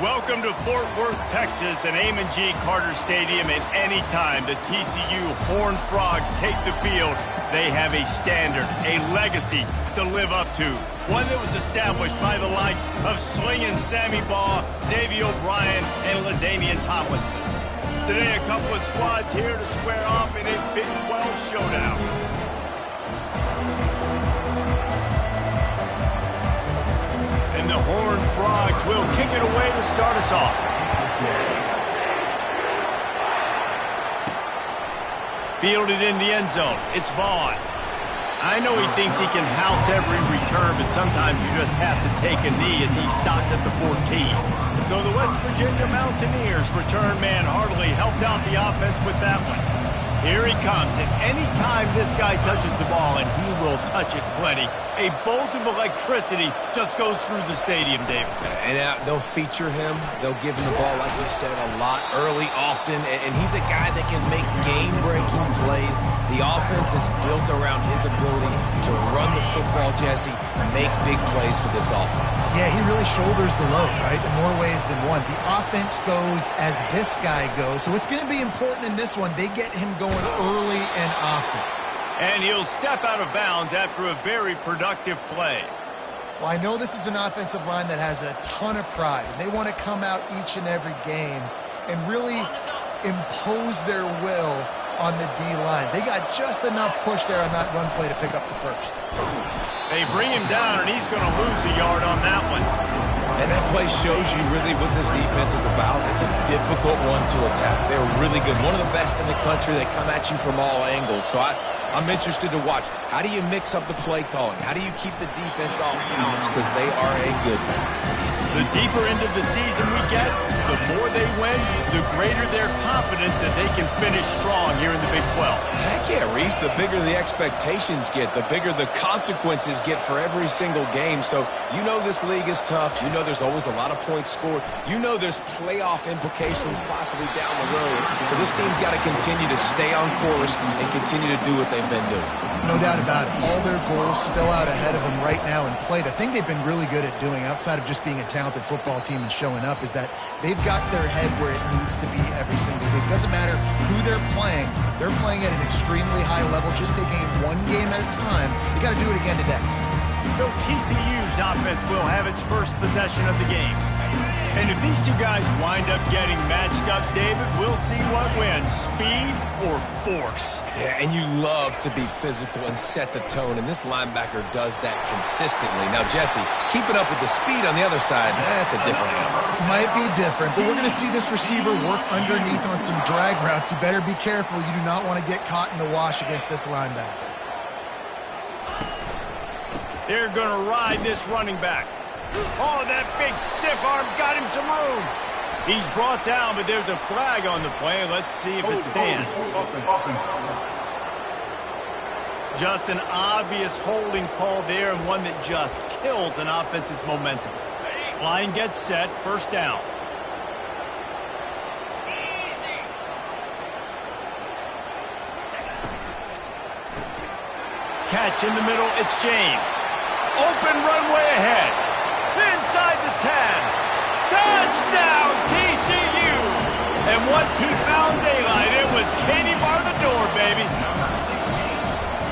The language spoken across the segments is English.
Welcome to Fort Worth, Texas, and Amon G. Carter Stadium. And anytime the TCU Horned Frogs take the field, they have a standard, a legacy to live up to. One that was established by the likes of Slingin' Sammy Baugh, Davey O'Brien, and LaDainian Tomlinson. Today, a couple of squads here to square off in a Big 12 showdown. And the Horned Frogs will kick it away to start us off. Fielded in the end zone. It's Vaughn. I know he thinks he can house every return, but sometimes you just have to take a knee as he's stopped at the 14. So the West Virginia Mountaineers return man Hartley helped out the offense with that one. Here he comes, and anytime this guy touches the ball, and he will touch it plenty, a bolt of electricity just goes through the stadium, David. And they'll feature him. They'll give him the ball, like you said, a lot, early, often, and he's a guy that can make game-breaking plays. The offense is built around his ability to run the football, Jesse, and make big plays for this offense. Yeah, he really shoulders the load, right, in more ways than one. The offense goes as this guy goes, so it's going to be important in this one. They get him going early and often. And he'll step out of bounds after a very productive play. Well, I know this is an offensive line that has a ton of pride. They want to come out each and every game and really impose their will on the D-line. They got just enough push there on that run play to pick up the first. They bring him down, and he's going to lose a yard on that one. And that play shows you really what this defense is about. It's a difficult one to attack. They're really good. One of the best in the country. They come at you from all angles. So I'm interested to watch. How do you mix up the play calling? How do you keep the defense off balance? Because they are a good one. The deeper into the season we get, the more they win, the greater their confidence that they can finish strong here in the Big 12. Heck yeah, Reese. The bigger the expectations get, the bigger the consequences get for every single game. So you know this league is tough. You know there's always a lot of points scored. You know there's playoff implications possibly down the road. So this team's got to continue to stay on course and continue to do what they've been doing. No doubt about it. All their goals still out ahead of them right now in play. The thing they've been really good at doing, outside of just being a talented football team and showing up, is that they've got their head where it needs to be every single week. Doesn't matter who they're playing at an extremely high level, just taking it one game at a time. You got to do it again today. So TCU's offense will have its first possession of the game. And if these two guys wind up getting matched up, David, we'll see what wins, speed or force. Yeah, and you love to be physical and set the tone, and this linebacker does that consistently. Now, Jesse, keeping up with the speed on the other side, that's a different animal. Might be different, but we're going to see this receiver work underneath on some drag routes. You better be careful. You do not want to get caught in the wash against this linebacker. They're going to ride this running back. Oh, that big stiff arm got him some room. He's brought down, but there's a flag on the play. Let's see if it stands. Just an obvious holding call there, and one that just kills an offense's momentum. Line gets set, first down. Catch in the middle, it's James. Open runway ahead. Inside the 10. Touchdown, TCU! And once he found daylight, it was Katie bar the door, baby.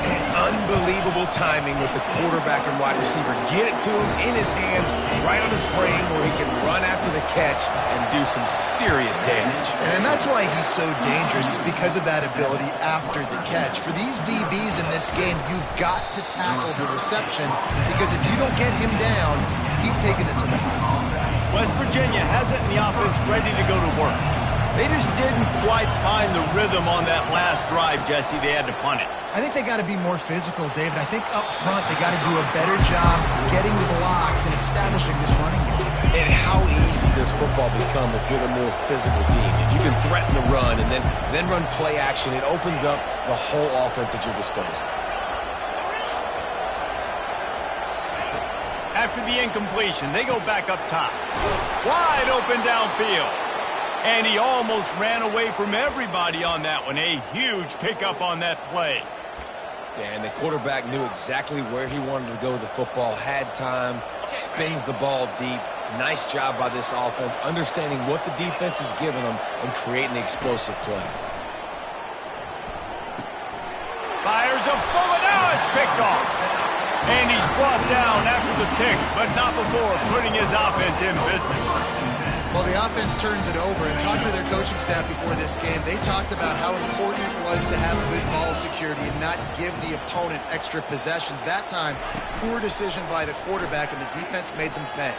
And unbelievable timing with the quarterback and wide receiver. Get it to him in his hands, right on his frame, where he can run after the catch and do some serious damage. And that's why he's so dangerous, because of that ability after the catch. For these DBs in this game, you've got to tackle the reception, because if you don't get him down, he's taking it to the house. West Virginia has it in the offense ready to go to work. They just didn't quite find the rhythm on that last drive, Jesse. They had to punt it. I think they got to be more physical, David. I think up front they got to do a better job getting the blocks and establishing this running game. And how easy does football become if you're the more physical team? If you can threaten the run and then run play action, it opens up the whole offense at your disposal. After the incompletion, they go back up top. Wide open downfield. And he almost ran away from everybody on that one. A huge pickup on that play. Yeah, and the quarterback knew exactly where he wanted to go with the football, had time, spins the ball deep, Nice job by this offense, understanding what the defense is giving them and creating the explosive play. Fires a bullet. Now it's picked off. And he's brought down after the pick, but not before putting his offense in business. Well, the offense turns it over, and talking to their coaching staff before this game, they talked about how important it was to have good ball security and not give the opponent extra possessions. That time, poor decision by the quarterback, and the defense made them pay.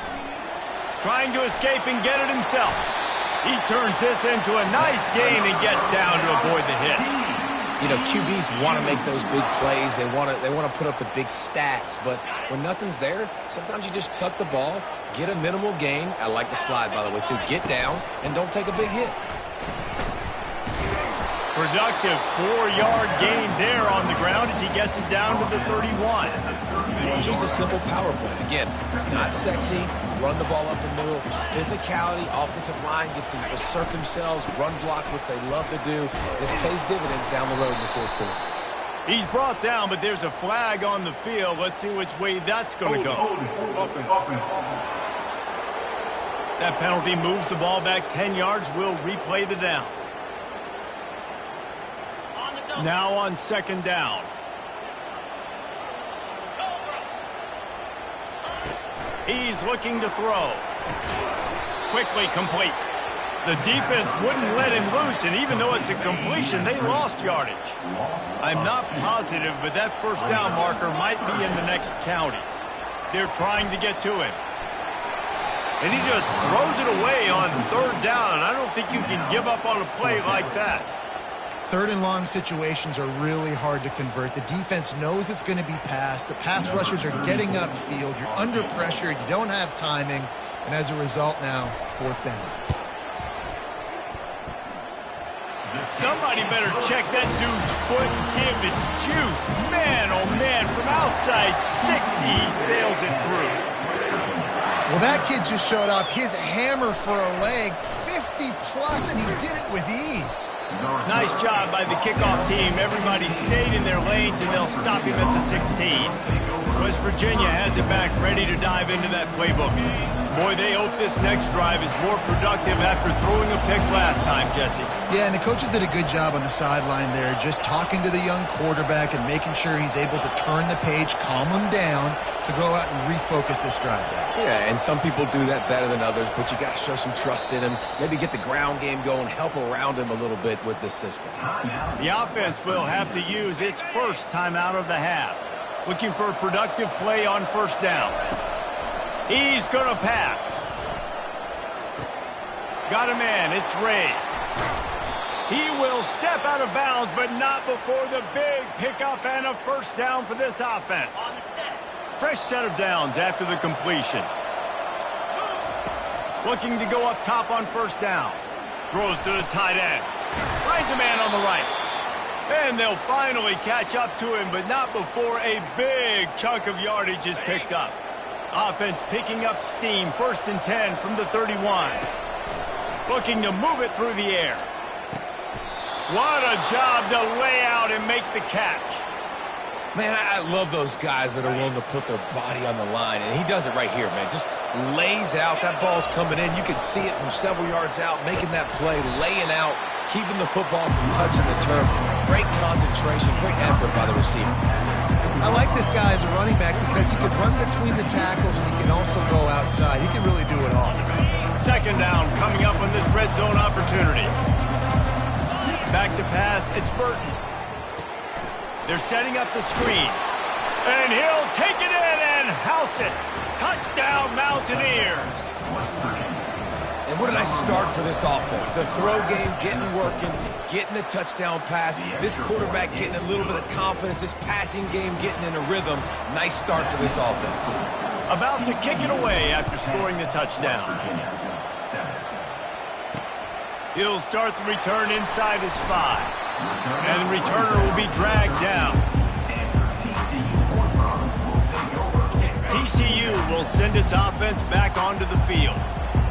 Trying to escape and get it himself. He turns this into a nice gain and gets down to avoid the hit. You know, QBs want to make those big plays. They want to put up the big stats. But when nothing's there, sometimes you just tuck the ball, get a minimal gain. I like the slide, by the way, to get down and don't take a big hit. Productive 4-yard gain there on the ground as he gets it down to the 31. Just a simple power play. Again, not sexy. Run the ball up the middle. Physicality, offensive line gets to assert themselves, run block, which they love to do. This pays dividends down the road in the fourth quarter. He's brought down, but there's a flag on the field. Let's see which way that's going to go. That penalty moves the ball back 10 yards. We'll replay the down. Now on second down. He's looking to throw. Quickly complete. The defense wouldn't let him loose, and even though it's a completion, they lost yardage. I'm not positive, but that first down marker might be in the next county. They're trying to get to him. And he just throws it away on third down. I don't think you can give up on a play like that. Third and long situations are really hard to convert. The defense knows it's going to be passed. The pass rushers are getting upfield. You're under pressure. You don't have timing. And as a result now, fourth down. Somebody better check that dude's foot and see if it's juice. Man, oh man, from outside 60, he sails it through. Well, that kid just showed off his hammer for a leg, 50-plus, and he did it with ease. Nice job by the kickoff team. Everybody stayed in their lanes, and they'll stop him at the 16. West Virginia has it back, ready to dive into that playbook. Boy, they hope this next drive is more productive after throwing a pick last time, Jesse. Yeah, and the coaches did a good job on the sideline there, just talking to the young quarterback and making sure he's able to turn the page, calm him down, to go out and refocus this drive. Yeah, and some people do that better than others, but you got to show some trust in him, maybe get the ground game going, help around him a little bit with this system. The offense will have to use its first timeout of the half. Looking for a productive play on first down. He's going to pass. Got a man. It's Ray. He will step out of bounds, but not before the big pickup and a first down for this offense. Fresh set of downs after the completion. Looking to go up top on first down. Throws to the tight end. Finds a man on the right. And they'll finally catch up to him, but not before a big chunk of yardage is picked up. Offense picking up steam, 1st and 10 from the 31. Looking to move it through the air. What a job to lay out and make the catch. Man, I love those guys that are willing to put their body on the line, and he does it right here, man. Just lays out. That ball's coming in. You can see it from several yards out, making that play, laying out, keeping the football from touching the turf. Great concentration, great effort by the receiver. I like this guy as a running back because he can run between the tackles and he can also go outside. He can really do it all. Second down coming up on this red zone opportunity. Back to pass, it's Burton. They're setting up the screen. And he'll take it in and house it. Touchdown, Mountaineers. And what a nice start for this offense. The throw game getting working, getting the touchdown pass. This quarterback getting a little bit of confidence. This passing game getting in a rhythm. Nice start for this offense. About to kick it away after scoring the touchdown. He'll start the return inside his 5. And the returner will be dragged down. TCU will send its offense back onto the field.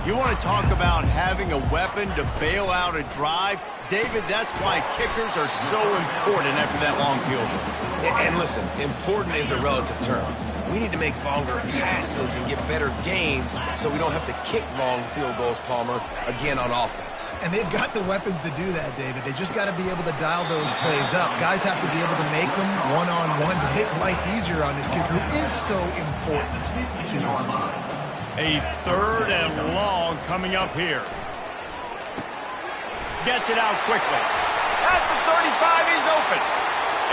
You want to talk about having a weapon to bail out a drive? David, that's why kickers are so important after that long field goal. And listen, important is a relative term. we need to make longer passes and get better gains so we don't have to kick long field goals, Palmer, again on offense. And they've got the weapons to do that, David. They just got to be able to dial those plays up. Guys have to be able to make them one-on-one to make life easier on this kid who is so important to his team. A 3rd and long coming up here. Gets it out quickly. At the 35, he's open.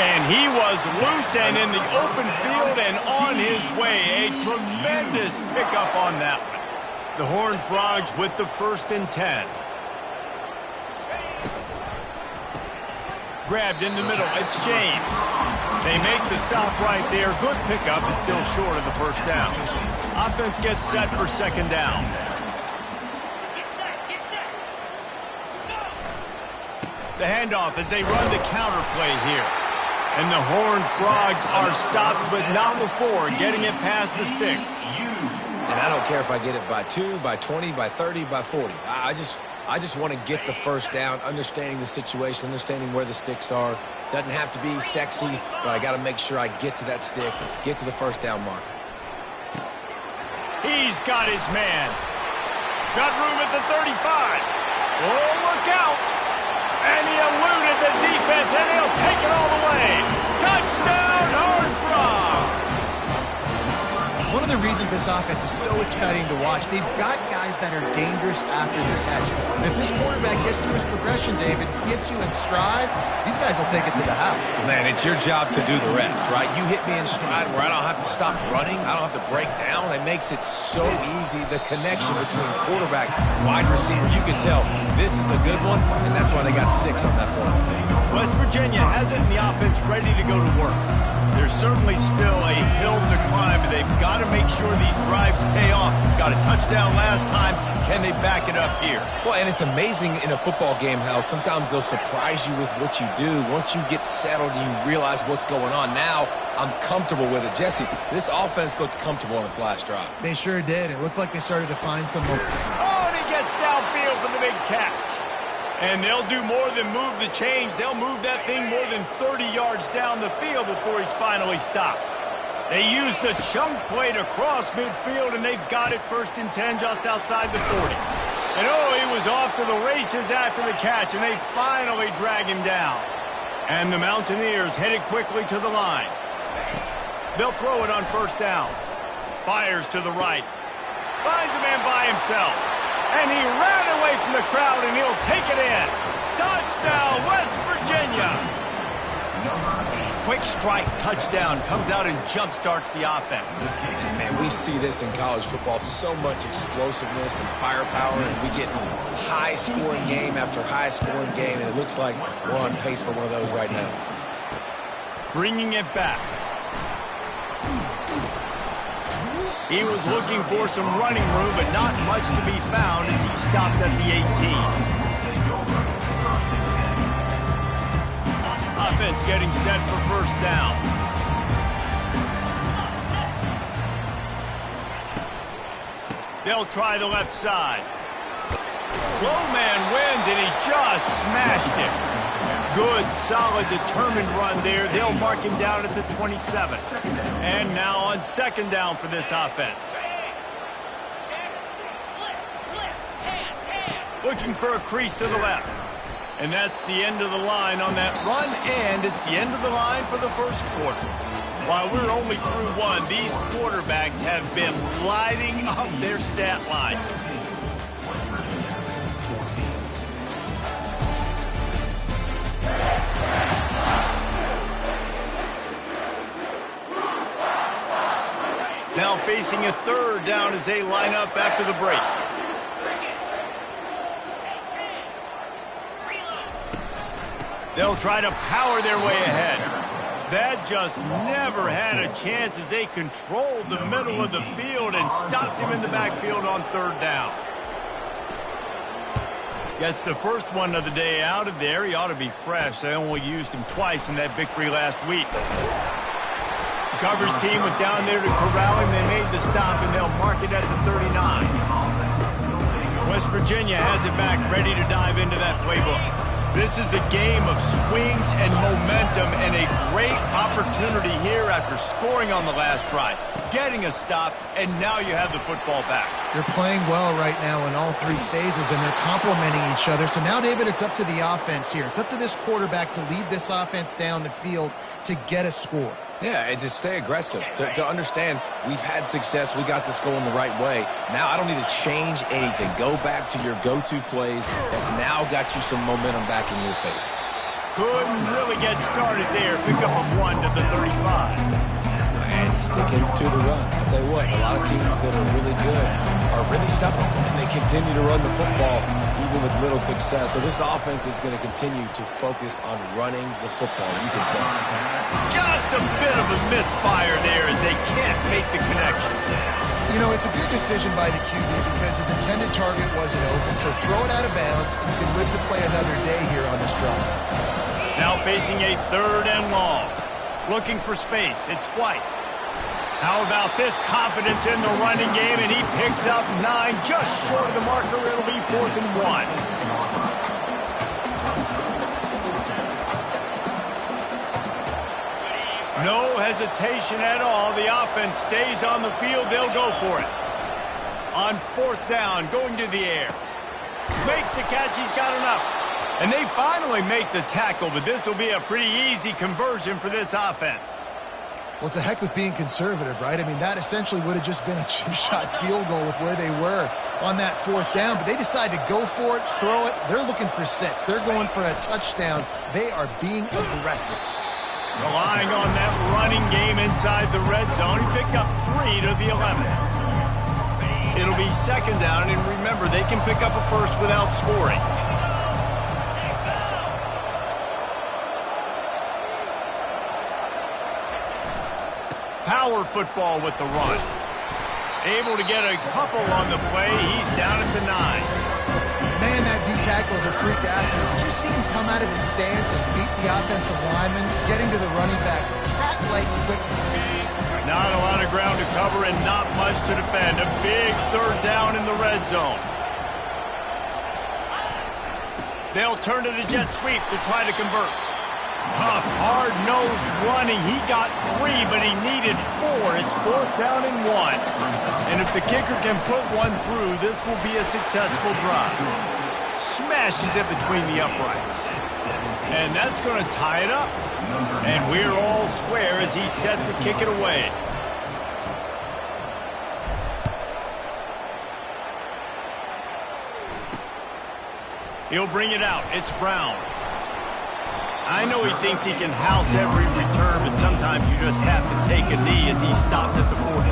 And he was loose and in the open field and on his way. A tremendous pickup on that one. The Horned Frogs with the 1st and 10. Grabbed in the middle. It's James. They make the stop right there. Good pickup. It's still short of the 1st down. Offense gets set for 2nd down. The handoff as they run the counter play here. And the Horned Frogs are stopped, but not before getting it past the sticks. And I don't care if I get it by 2, by 20, by 30, by 40. I just want to get the 1st down, understanding the situation, understanding where the sticks are. Doesn't have to be sexy, but I got to make sure I get to that stick, get to the 1st down marker. He's got his man. Got room at the 35. Oh, look out. And he eluded the defense, and he'll take it all the way. Touchdown, Horned Frogs! One of the reasons this offense is so exciting to watch, they've got guys that are dangerous after the catch. And if this quarterback gets to his progression, David, gets you in stride, these guys will take it to the house. Man, it's your job to do the rest, right? You hit me in stride where I don't have to stop running. I don't have to break down. It makes it so easy. The connection between quarterback, wide receiver, you can tell this is a good one, and that's why they got 6 on that play. West Virginia has it in the offense ready to go to work. There's certainly still a hill to climb, but they've got to make sure these drives pay off. Got a touchdown last time. Can they back it up here? Well, and it's amazing in a football game how sometimes they'll surprise you with what you do. Once you get settled and you realize what's going on, now I'm comfortable with it. Jesse, this offense looked comfortable on its last drive. They sure did. It looked like they started to find some more. Oh, and he gets downfield for the big catch. And they'll do more than move the chains. They'll move that thing more than 30 yards down the field before he's finally stopped. They used the chunk play to cross midfield, and they've got it 1st and 10 just outside the 40. And oh, he was off to the races after the catch, and they finally drag him down. And the Mountaineers headed quickly to the line. They'll throw it on 1st down. Fires to the right. Finds a man by himself. And he ran away from the crowd, and he'll take it in. Touchdown, West Virginia. Quick strike touchdown comes out and jump-starts the offense. And man, we see this in college football, so much explosiveness and firepower, and we get high-scoring game after high-scoring game, and it looks like we're on pace for one of those right now. Bringing it back. He was looking for some running room, but not much to be found as he stopped at the 18. Offense getting set for 1st down. They'll try the left side. Low man wins, and he just smashed him. Good, solid, determined run there. They'll mark him down at the 27. And now on 2nd down for this offense. Looking for a crease to the left. And that's the end of the line on that run, and it's the end of the line for the 1st quarter. While we're only through 1, these quarterbacks have been lighting up their stat line. Now facing a 3rd down as they line up after the break. They'll try to power their way ahead. That just never had a chance as they controlled the middle of the field and stopped him in the backfield on 3rd down. Gets the first one of the day out of there. He ought to be fresh. They only used him twice in that victory last week. The coverage team was down there to corral him. They made the stop, and they'll mark it at the 39. West Virginia has it back, ready to dive into that playbook. This is a game of swings and momentum and a great opportunity here after scoring on the last drive, getting a stop, and now you have the football back. They're playing well right now in all three phases, and they're complementing each other. So now, David, it's up to the offense here. It's up to this quarterback to lead this offense down the field to get a score. Yeah, and to stay aggressive, to understand we've had success, we got this going the right way. Now I don't need to change anything. Go back to your go-to plays. That's now got you some momentum back in your favor. Couldn't really get started there. Pick up a 1 to the 35. And sticking to the run. I'll tell you what, a lot of teams that are really good are really stubborn, and they continue to run the football even with little success. So this offense is going to continue to focus on running the football. You can tell. Just a bit of a misfire there as they can't make the connection. You know, it's a good decision by the QB because his intended target wasn't open, so throw it out of bounds, and you can live to play another day here on this drive. Now facing a 3rd and long. Looking for space. It's White. How about this confidence in the running game, and he picks up 9, just short of the marker. It'll be 4th and 1. No hesitation at all. The offense stays on the field. They'll go for it. On 4th down, going to the air. Makes the catch. He's got enough. And they finally make the tackle, but this will be a pretty easy conversion for this offense. Well, it's a heck with being conservative, right? I mean, that essentially would have just been a chip-shot field goal with where they were on that 4th down, but they decide to go for it, throw it. They're looking for 6. They're going for a touchdown. They are being aggressive. Relying on that running game inside the red zone. He picked up 3 to the 11. It'll be 2nd down, and remember, they can pick up a first without scoring. Power football with the run. Able to get a couple on the play. He's down at the 9. Man, that D-tackle is a freak athlete. Did you see him come out of his stance and beat the offensive lineman, getting to the running back? Cat-like quickness. Not a lot of ground to cover and not much to defend. A big 3rd down in the red zone. They'll turn to the jet sweep to try to convert. Tough, hard-nosed running. He got 3, but he needed 4. It's 4th down and 1. And if the kicker can put one through, this will be a successful drive. Smashes it between the uprights. And that's going to tie it up. And we're all square as he's set to kick it away. He'll bring it out. It's Brown. I know he thinks he can house every return, but sometimes you just have to take a knee as he stopped at the 14.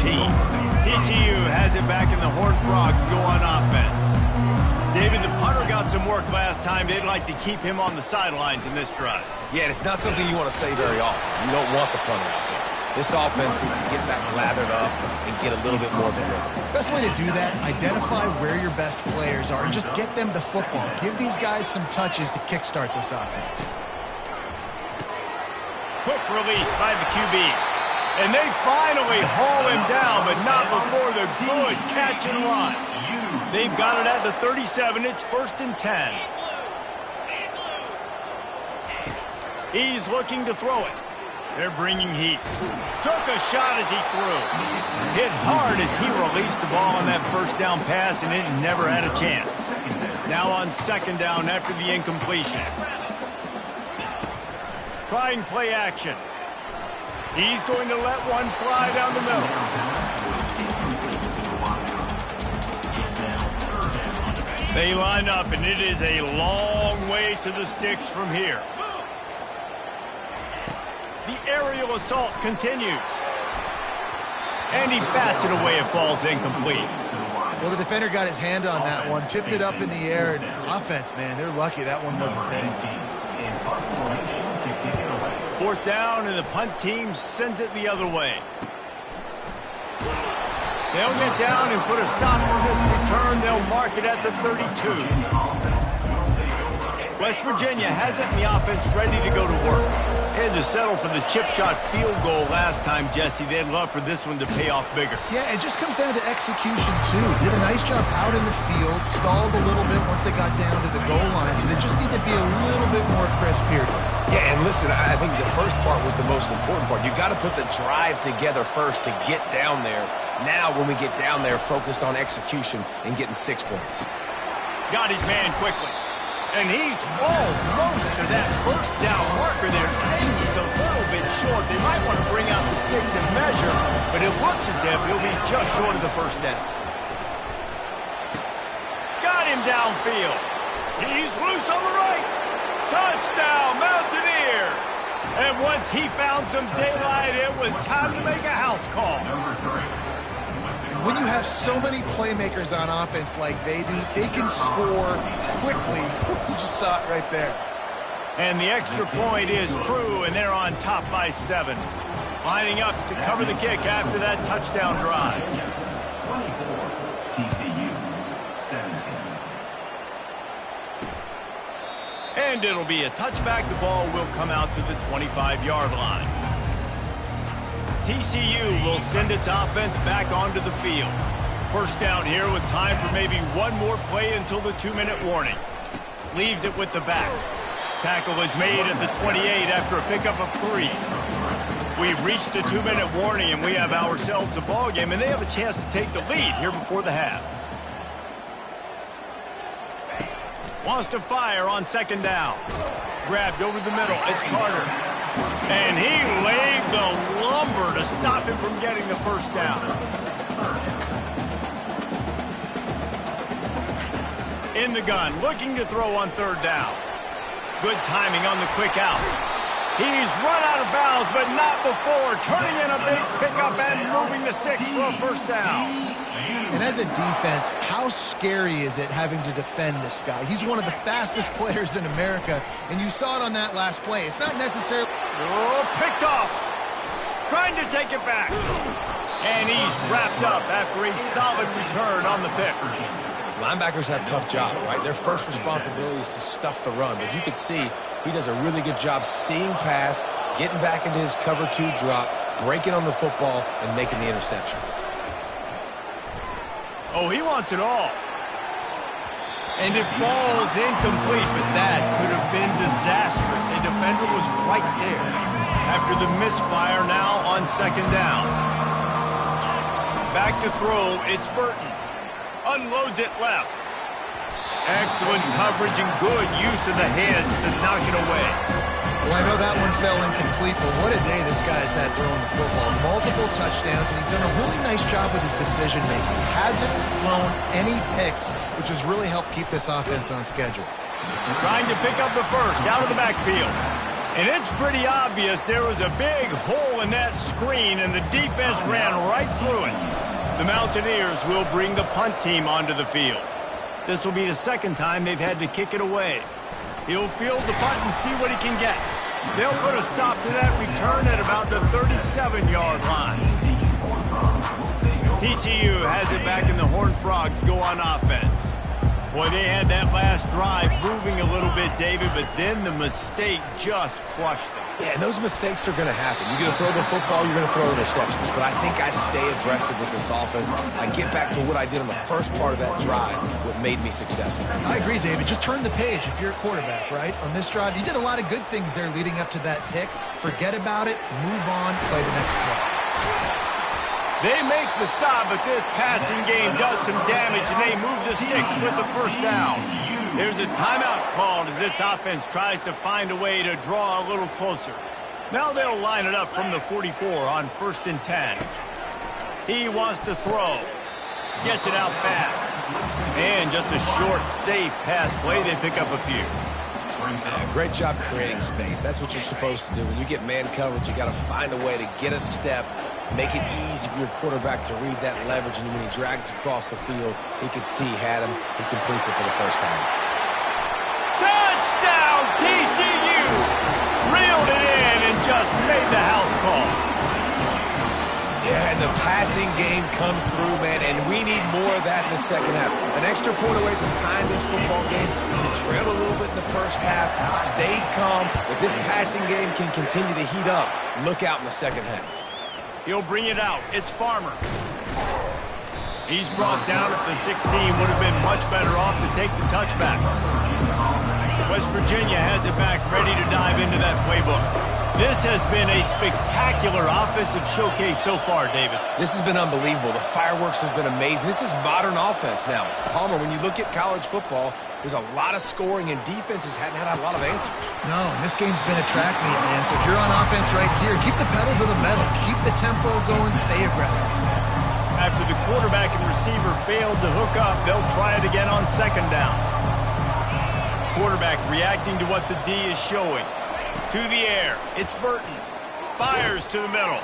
TCU has it back in the Horned Frogs go on offense. David, the punter got some work last time. They'd like to keep him on the sidelines in this drive. Yeah, and it's not something you want to say very often. You don't want the punter out there. This offense needs to get back lathered up and get a little bit more of a rhythm. Best way to do that, identify where your best players are and just get them the football. Give these guys some touches to kickstart this offense. Quick release by the QB. And they finally haul him down, but not before the good catch and run. They've got it at the 37. It's 1st and 10. He's looking to throw it. They're bringing heat. Took a shot as he threw. Hit hard as he released the ball on that 1st down pass, and it never had a chance. Now on 2nd down after the incompletion. Trying play action. He's going to let one fly down the middle. They line up, and it is a long way to the sticks from here. The aerial assault continues. And he bats it away. It falls incomplete. Well, the defender got his hand on that one, tipped it up in the air, and offense, man, they're lucky that one wasn't pegged. 4th down, and the punt team sends it the other way. They'll get down and put a stop on this return. They'll mark it at the 32. West Virginia has it, and the offense ready to go to work. They had to settle for the chip shot field goal last time, Jesse. They'd love for this one to pay off bigger. Yeah, it just comes down to execution, too. Did a nice job out in the field, stalled a little bit once they got down to the goal line, so they just need to be a little bit more crisp here. Yeah, and listen, I think the first part was the most important part. You got to put the drive together first to get down there. Now, when we get down there, focus on execution and getting 6 points. Got his man quickly. And he's almost to that first down marker there, saying he's a little bit short. They might want to bring out the sticks and measure, but it looks as if he'll be just short of the first down. Got him downfield. He's loose on the right. Touchdown, Mountaineers! And once he found some daylight, it was time to make a house call. When you have so many playmakers on offense like they do, they can score quickly. You just saw it right there. And the extra point is true, and they're on top by 7. Lining up to cover the kick after that touchdown drive. 24, TCU 17. And it'll be a touchback. The ball will come out to the 25-yard line. TCU will send its offense back onto the field. First down here with time for maybe one more play until the 2-minute warning. Leaves it with the back. Tackle is made at the 28 after a pickup of 3. We've reached the 2-minute warning, and we have ourselves a ball game, and they have a chance to take the lead here before the half. Wants to fire on second down. Grabbed over the middle. It's Carter. And he laid the lumber to stop him from getting the first down. In the gun, looking to throw on third down. Good timing on the quick out. He's run out of bounds, but not before turning in a big pickup and moving the sticks for a first down. And as a defense, how scary is it having to defend this guy? He's one of the fastest players in America, and you saw it on that last play. It's not necessarily... Oh, picked off. Trying to take it back. And he's wrapped up after a solid return on the pick. Linebackers have tough jobs, right? Their first responsibility is to stuff the run, but you can see he does a really good job seeing pass, getting back into his cover 2 drop, breaking on the football, and making the interception. Oh, he wants it all. And it falls incomplete, but that could have been disastrous. A defender was right there. After the misfire now on second down. Back to throw, it's Burton. Unloads it left. Excellent coverage and good use of the hands to knock it away. Well, I know that one fell incomplete, but what a day this guy's had throwing the football. Multiple touchdowns, and he's done a really nice job with his decision-making. Hasn't thrown any picks, which has really helped keep this offense on schedule. Trying to pick up the first out of the backfield. And it's pretty obvious there was a big hole in that screen, and the defense ran right through it. The Mountaineers will bring the punt team onto the field. This will be the second time they've had to kick it away. He'll field the punt and see what he can get. They'll put a stop to that return at about the 37-yard line. TCU has it back, and the Horned Frogs go on offense. Boy, they had that last drive moving a little bit, David, but then the mistake just crushed them. Yeah, and those mistakes are going to happen. You're going to throw the football, you're going to throw interceptions. But I think I stay aggressive with this offense. I get back to what I did on the first part of that drive, what made me successful. I agree, David. Just turn the page if you're a quarterback, right? On this drive, you did a lot of good things there leading up to that pick. Forget about it, move on, play the next play. They make the stop, but this passing game does some damage, and they move the sticks with the first down. There's a timeout called as this offense tries to find a way to draw a little closer. Now they'll line it up from the 44 on 1st and 10. He wants to throw. Gets it out fast. And just a short, safe pass play. They pick up a few. Yeah, great job creating space. That's what you're supposed to do. When you get man coverage, you got to find a way to get a step, make it easy for your quarterback to read that leverage, and when he drags across the field, he could see he had him. He completes it for the first time. Touchdown, TCU! Reeled it in and just made the house call. Yeah, and the passing game comes through, man, and we need more of that in the second half. An extra point away from tying this football game. You trailed a little bit in the first half, stayed calm. If this passing game can continue to heat up, look out in the second half. He'll bring it out. It's Farmer. He's brought down at the 16. Would have been much better off to take the touchback. West Virginia has it back, ready to dive into that playbook. This has been a spectacular offensive showcase so far, David. This has been unbelievable. The fireworks has been amazing. This is modern offense now. Palmer, when you look at college football, there's a lot of scoring, and defenses hadn't had a lot of answers. No, and this game's been a track meet, man. So if you're on offense right here, keep the pedal to the metal. Keep the tempo going. Stay aggressive. After the quarterback and receiver failed to hook up, they'll try it again on second down. Quarterback reacting to what the D is showing. To the air, it's Burton. Fires to the middle.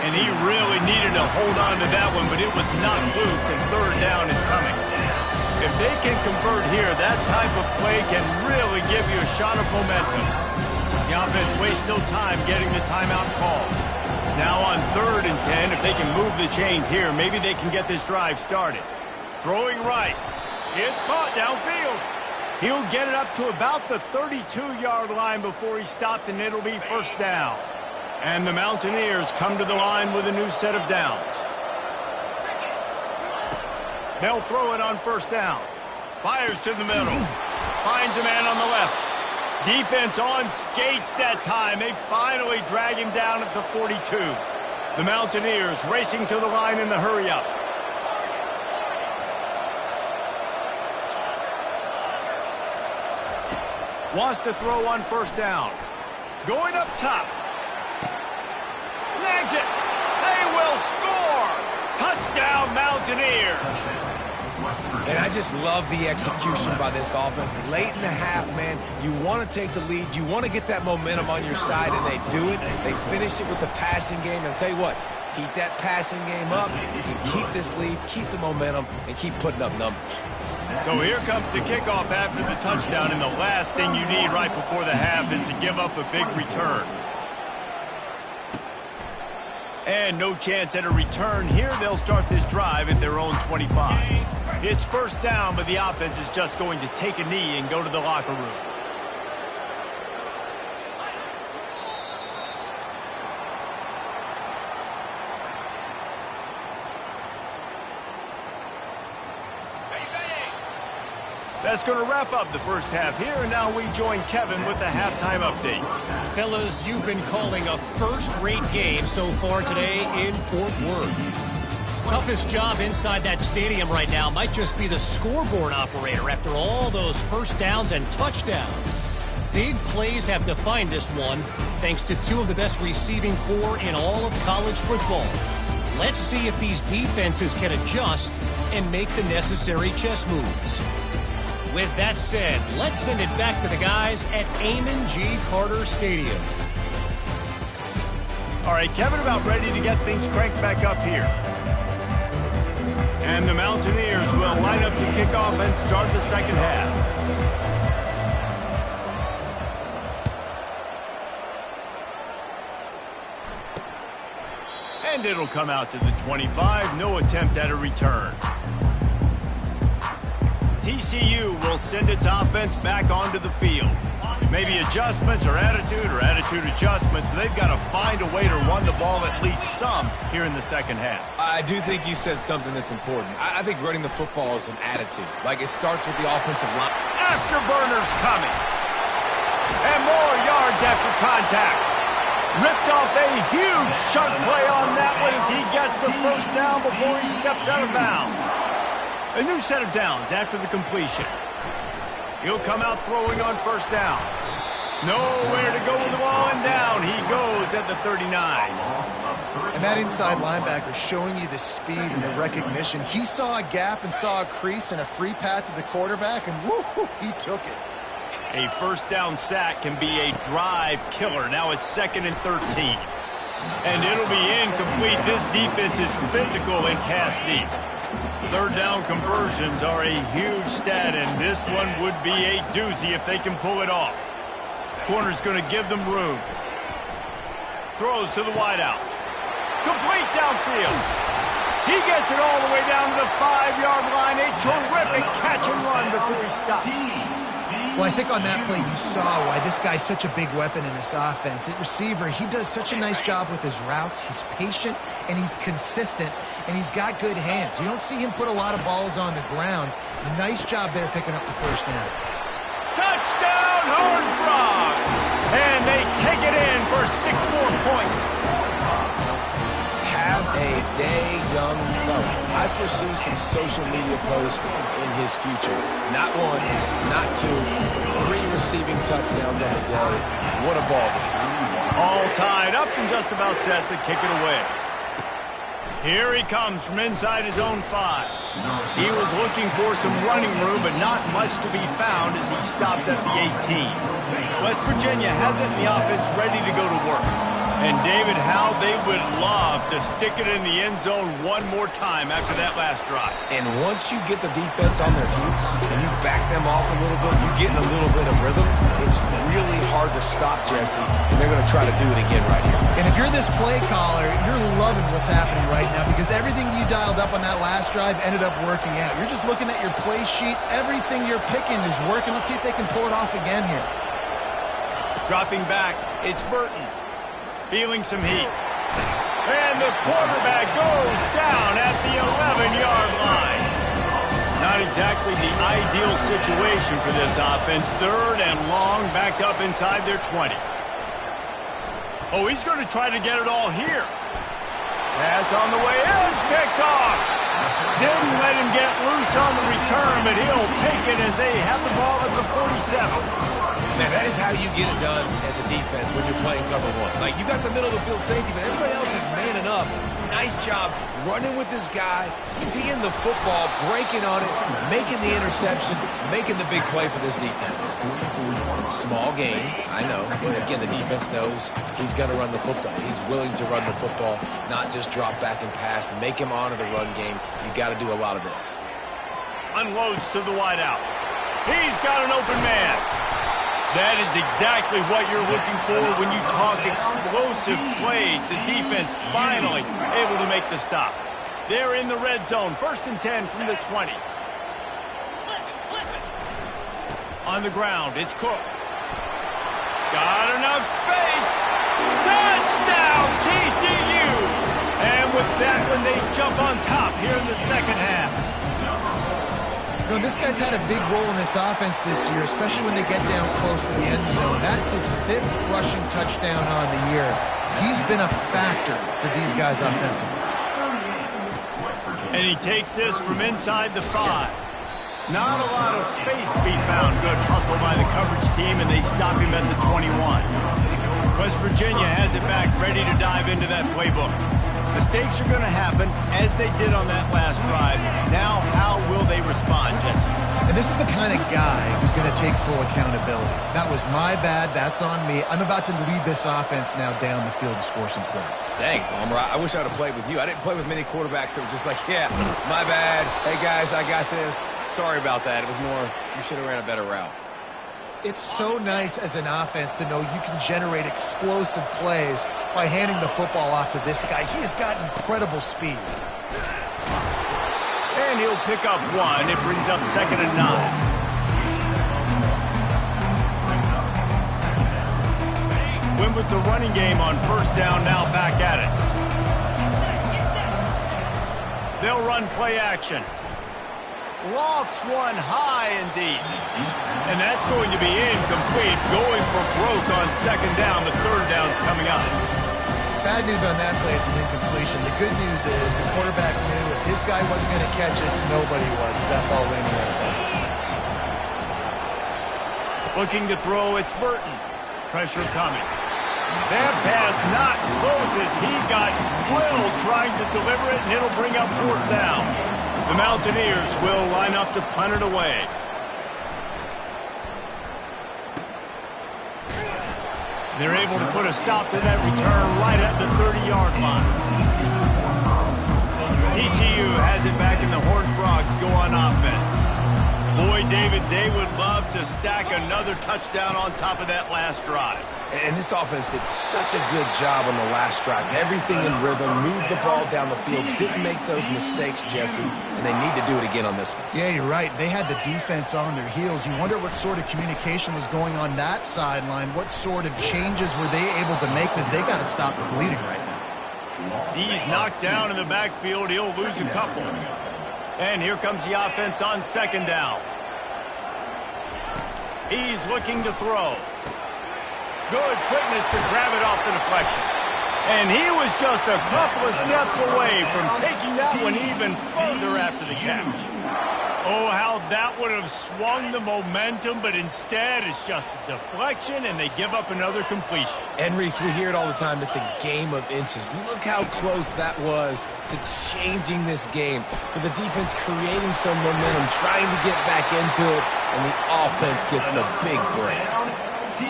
And he really needed to hold on to that one, but it was not loose, and third down is coming. If they can convert here, that type of play can really give you a shot of momentum. The offense wastes no time getting the timeout call. Now on 3rd and 10, if they can move the chains here, maybe they can get this drive started. Throwing right. It's caught downfield. He'll get it up to about the 32-yard line before he stopped, and it'll be first down. And the Mountaineers come to the line with a new set of downs. They'll throw it on first down. Fires to the middle. Finds a man on the left. Defense on skates that time. They finally drag him down at the 42. The Mountaineers racing to the line in the hurry-up. Wants to throw on first down. Going up top. Snags it. They will score. Touchdown, Mountaineers. And I just love the execution by this offense. Late in the half, man, you want to take the lead. You want to get that momentum on your side, and they do it. They finish it with the passing game. And I'll tell you what, keep that passing game up. You keep this lead, keep the momentum, and keep putting up numbers. So here comes the kickoff after the touchdown, and the last thing you need right before the half is to give up a big return. And no chance at a return here. They'll start this drive at their own 25. It's first down, but the offense is just going to take a knee and go to the locker room. That's going to wrap up the first half here, and now we join Kevin with the halftime update. Fellas, you've been calling a first-rate game so far today in Fort Worth. Toughest job inside that stadium right now might just be the scoreboard operator after all those first downs and touchdowns. Big plays have defined this one, thanks to two of the best receiving corps in all of college football. Let's see if these defenses can adjust and make the necessary chess moves. With that said, let's send it back to the guys at Amon G. Carter Stadium. All right, Kevin, about ready to get things cranked back up here. And the Mountaineers will line up to kick off and start the second half. And it'll come out to the 25. No attempt at a return. TCU will send its offense back onto the field. Maybe adjustments or attitude adjustments, but they've got to find a way to run the ball at least some here in the second half. I do think you said something that's important. I think running the football is an attitude. Like, it starts with the offensive line. Afterburners coming. And more yards after contact. Ripped off a huge chunk play on that one as he gets the first down before he steps out of bounds. A new set of downs after the completion. He'll come out throwing on first down. Nowhere to go with the ball, and down he goes at the 39. And that inside linebacker showing you the speed and the recognition. He saw a gap and saw a crease and a free path to the quarterback, and woo, he took it. A first down sack can be a drive killer. Now it's 2nd and 13. And it'll be incomplete. This defense is physical and cast deep. Third down conversions are a huge stat, and this one would be a doozy if they can pull it off. Corner's going to give them room. Throws to the wideout. Complete downfield. He gets it all the way down to the 5-yard line. A terrific catch and run before he stopped. Well, I think on that play you saw why this guy's such a big weapon in this offense. At receiver, he does such a nice job with his routes. He's patient, and he's consistent, and he's got good hands. You don't see him put a lot of balls on the ground. Nice job there picking up the first down. Touchdown, longhorn frog. And they take it in for 6 more points. Have a day, young fella. I foresee some social media posts in his future. Not 1, not 2, 3 receiving touchdowns on the day. What a ball game. All tied up and just about set to kick it away. Here he comes from inside his own 5. He was looking for some running room, but not much to be found as he stopped at the 18. West Virginia has it in the offense ready to go to work. And David, how they would love to stick it in the end zone one more time after that last drive. And once you get the defense on their heels and you back them off a little bit, you get in a little bit of rhythm, it's really hard to stop, Jesse, and they're going to try to do it again right here. And if you're this play caller, you're loving what's happening right now because everything you dialed up on that last drive ended up working out. You're just looking at your play sheet. Everything you're picking is working. Let's see if they can pull it off again here. Dropping back, it's Burton. Feeling some heat. And the quarterback goes down at the 11-yard line. Not exactly the ideal situation for this offense. 3rd and long, backed up inside their 20. Oh, he's going to try to get it all here. Pass on the way. It's picked off. Didn't let him get loose on the return, but he'll take it as they have the ball at the 47. Man, that is how you get it done as a defense when you're playing cover 1. Like, you got the middle of the field safety, but everybody else is manning up. Nice job running with this guy, seeing the football, breaking on it, making the interception, making the big play for this defense. Small gain, I know. But again, the defense knows he's going to run the football. He's willing to run the football, not just drop back and pass, make him honor the run game. You got to do a lot of this. Unloads to the wideout. He's got an open man. That is exactly what you're looking for when you talk explosive plays. The defense finally able to make the stop. They're in the red zone. 1st and 10 from the 20. On the ground, it's Cook. Got enough space. Touchdown, TCU! And with that one, they jump on top here in the second half. You know, this guy's had a big role in this offense this year, especially when they get down close to the end zone. That's his 5th rushing touchdown on the year. He's been a factor for these guys offensively. And he takes this from inside the 5. Not a lot of space to be found. Good hustle by the coverage team, and they stop him at the 21. West Virginia has it back, ready to dive into that playbook. Mistakes are going to happen, as they did on that last drive. Now, how will they respond, Jesse? And this is the kind of guy who's going to take full accountability. That was my bad. That's on me. I'm about to lead this offense now down the field and score some points. Dang, Palmer, I wish I would have played with you. I didn't play with many quarterbacks that were just like, yeah, my bad. Hey, guys, I got this. Sorry about that. It was more, you should have ran a better route. It's so nice as an offense to know you can generate explosive plays by handing the football off to this guy. He has got incredible speed. And he'll pick up 1. It brings up 2nd and 9. Went with the running game on 1st down, now back at it. They'll run play action. Lofts one high indeed. And that's going to be incomplete. Going for broke on 2nd down. The 3rd down's coming up. Bad news on that play, it's an incompletion. The good news is the quarterback knew if his guy wasn't going to catch it, nobody was with that ball landing out of bounds. Looking to throw, it's Burton. Pressure coming. That pass not close as he got drilled trying to deliver it, and it'll bring up 4th down. The Mountaineers will line up to punt it away. They're able to put a stop to that return right at the 30-yard line. TCU has it back, and the Horned Frogs go on offense. Boy, David, they would love to stack another touchdown on top of that last drive. And this offense did such a good job on the last drive. Everything in rhythm, moved the ball down the field, didn't make those mistakes, Jesse, and they need to do it again on this one. Yeah, you're right. They had the defense on their heels. You wonder what sort of communication was going on that sideline. What sort of changes were they able to make, because they got to stop the bleeding right now. He's knocked down in the backfield. He'll lose a couple. And here comes the offense on 2nd down. He's looking to throw. Good quickness to grab it off the deflection. And he was just a couple of steps away from taking that one even further after the catch. Oh, how that would have swung the momentum, but instead it's just a deflection, and they give up another completion. And, Reese, we hear it all the time. It's a game of inches. Look how close that was to changing this game. For the defense creating some momentum, trying to get back into it, and the offense gets the big break.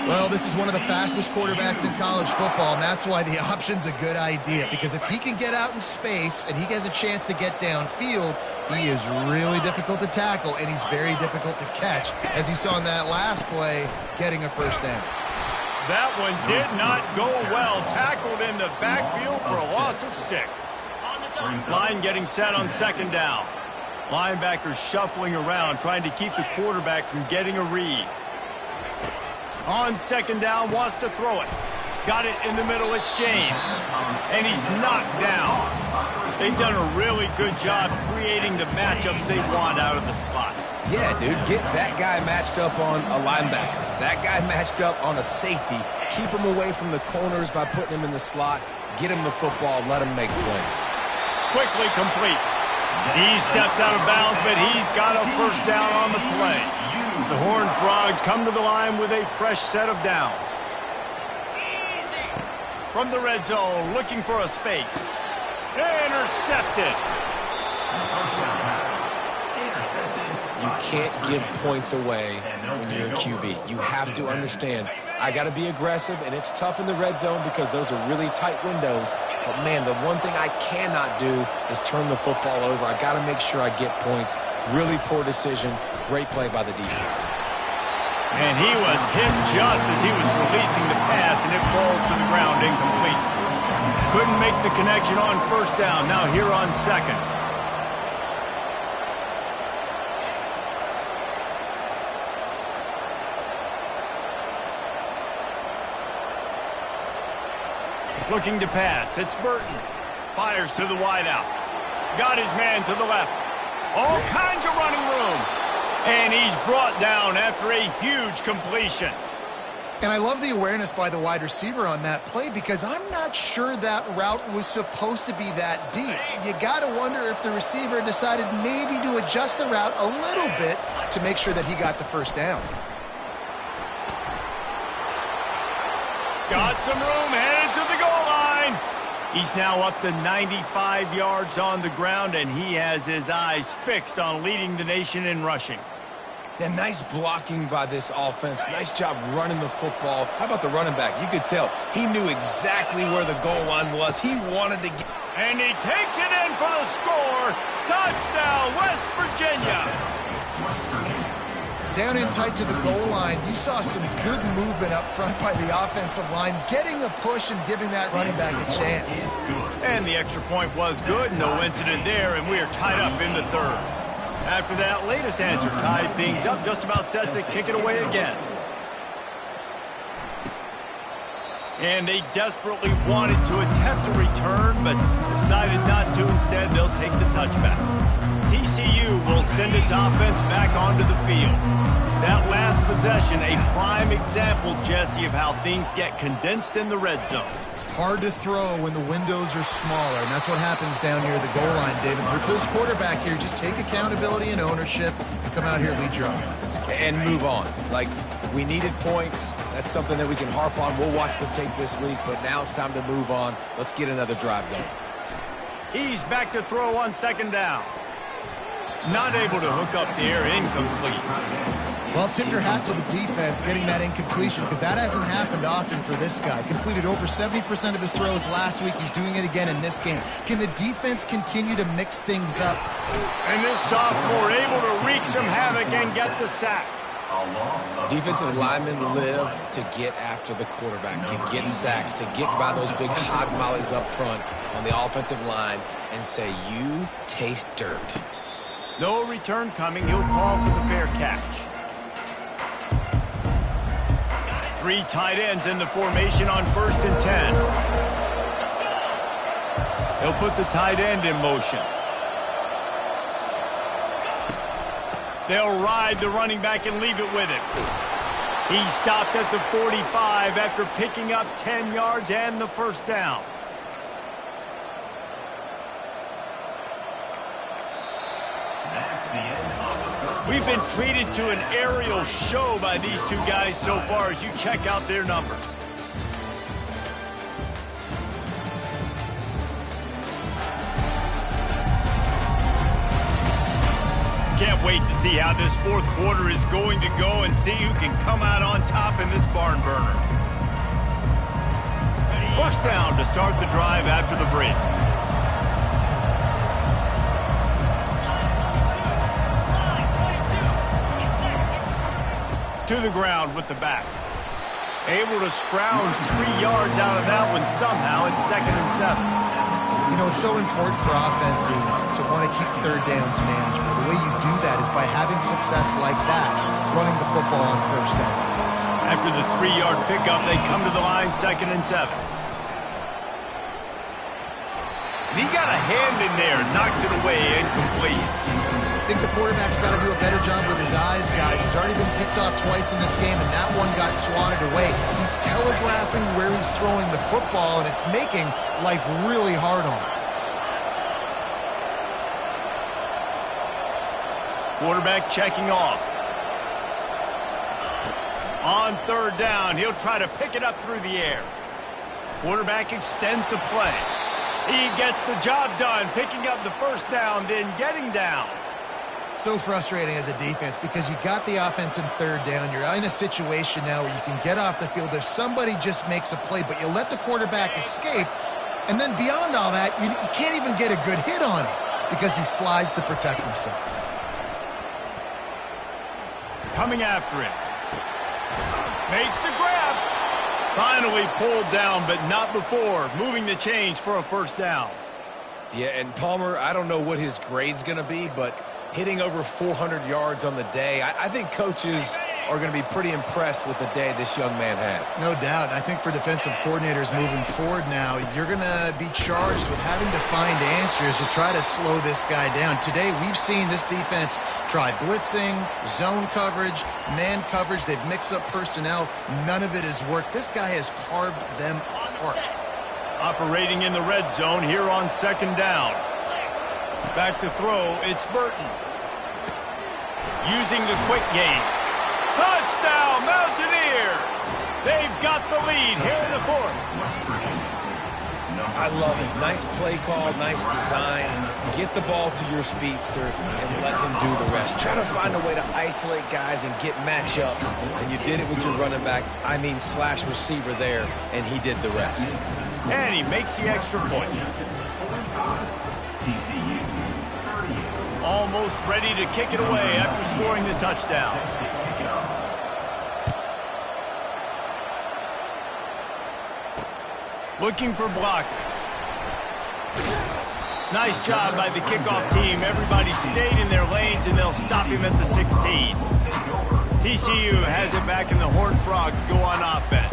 Well, this is one of the fastest quarterbacks in college football, and that's why the option's a good idea, because if he can get out in space and he has a chance to get downfield, he is really difficult to tackle, and he's very difficult to catch, as you saw in that last play, getting a first down. That one did not go well. Tackled in the backfield for a loss of 6. Line getting set on second down. Linebackers shuffling around, trying to keep the quarterback from getting a read. On second down, wants to throw it. Got it in the middle, it's James. And he's knocked down. They've done a really good job creating the matchups they want out of the slot. Yeah, dude, get that guy matched up on a linebacker. That guy matched up on a safety. Keep him away from the corners by putting him in the slot. Get him the football, let him make plays. Quickly complete. He steps out of bounds, but he's got a first down on the play. The Horned Frogs come to the line with a fresh set of downs. From the red zone, looking for a space. Intercepted. You can't give points away when you're a QB. You have to understand, I got to be aggressive, and it's tough in the red zone because those are really tight windows. But, man, the one thing I cannot do is turn the football over. I got to make sure I get points. Really poor decision. Great play by the defense. And he was hit just as he was releasing the pass, and it falls to the ground incomplete. Couldn't make the connection on first down. Now here on second. Looking to pass. It's Burton. Fires to the wideout. Got his man to the left. All kinds of running room. And he's brought down after a huge completion. And I love the awareness by the wide receiver on that play, because I'm not sure that route was supposed to be that deep. You got to wonder if the receiver decided maybe to adjust the route a little bit to make sure that he got the first down. Got some room, headed to the goal line. He's now up to 95 yards on the ground, and he has his eyes fixed on leading the nation in rushing. And nice blocking by this offense. Nice job running the football. How about the running back? You could tell he knew exactly where the goal line was. He wanted to get... And he takes it in for the score. Touchdown, West Virginia. Down in tight to the goal line, you saw some good movement up front by the offensive line, getting a push and giving that running back a chance. And the extra point was good. No incident there, and we are tied up in the third. After that latest answer tied things up, just about set to kick it away again. And they desperately wanted to attempt a return, but decided not to. Instead, they'll take the touchback. TCU will send its offense back onto the field. That last possession, a prime example, Jesse, of how things get condensed in the red zone. Hard to throw when the windows are smaller, and that's what happens down near the goal line, David. With this quarterback here, just take accountability and ownership and come out here and lead your offense. And move on. Like, we needed points. That's something that we can harp on. We'll watch the tape this week, but now it's time to move on. Let's get another drive going. He's back to throw on second down. Not able to hook up there, incomplete. Well, tip your hat to the defense getting that incompletion, because that hasn't happened often for this guy. Completed over 70% of his throws last week. He's doing it again in this game. Can the defense continue to mix things up? And this sophomore able to wreak some havoc and get the sack. Defensive linemen live to get after the quarterback, to get sacks, to get by those big hog mollies up front on the offensive line and say, you taste dirt. No return coming. He'll call for the fair catch. 3 tight ends in the formation on 1st and 10. He'll put the tight end in motion. They'll ride the running back and leave it with him. He stopped at the 45 after picking up 10 yards and the first down. We've been treated to an aerial show by these two guys so far as you check out their numbers. Can't wait to see how this fourth quarter is going to go and see who can come out on top in this barn burner. First down to start the drive after the break. To the ground with the back. Able to scrounge 3 yards out of that one somehow. It's 2nd and 7. You know, it's so important for offenses to want to keep third downs manageable. The way you do that is by having success like that, running the football on first down. After the 3-yard pickup, they come to the line 2nd and 7. And he got a hand in there, knocks it away, incomplete. I think the quarterback's got to do a better job with his eyes, guys. He's already been picked off twice in this game, and that one got swatted away. He's telegraphing where he's throwing the football, and it's making life really hard on him. Quarterback checking off. On third down, he'll try to pick it up through the air. Quarterback extends the play. He gets the job done, picking up the first down, then getting down. So frustrating as a defense because you got the offense in third down. You're in a situation now where you can get off the field if somebody just makes a play, but you let the quarterback escape, and then beyond all that, you can't even get a good hit on him because he slides to protect himself. Coming after him. Makes the grab. Finally pulled down, but not before. Moving the chains for a first down. Yeah, and Palmer, I don't know what his grade's going to be, but hitting over 400 yards on the day, I think coaches are going to be pretty impressed with the day this young man had. No doubt. I think for defensive coordinators moving forward now, you're going to be charged with having to find answers to try to slow this guy down. Today, we've seen this defense try blitzing, zone coverage, man coverage. They've mixed up personnel. None of it has worked. This guy has carved them apart. Operating in the red zone here on 2nd down. Back to throw, it's Burton. Using the quick game. Touchdown, Mountaineers! They've got the lead here in the fourth. I love it. Nice play call, nice design. Get the ball to your speedster and let him do the rest. Try to find a way to isolate guys and get matchups, and you did it with your running back, slash receiver there, and he did the rest. And he makes the extra point. Almost ready to kick it away after scoring the touchdown. Looking for blockers. Nice job by the kickoff team. Everybody stayed in their lanes, and they'll stop him at the 16. TCU has it back, and the Horned Frogs go on offense.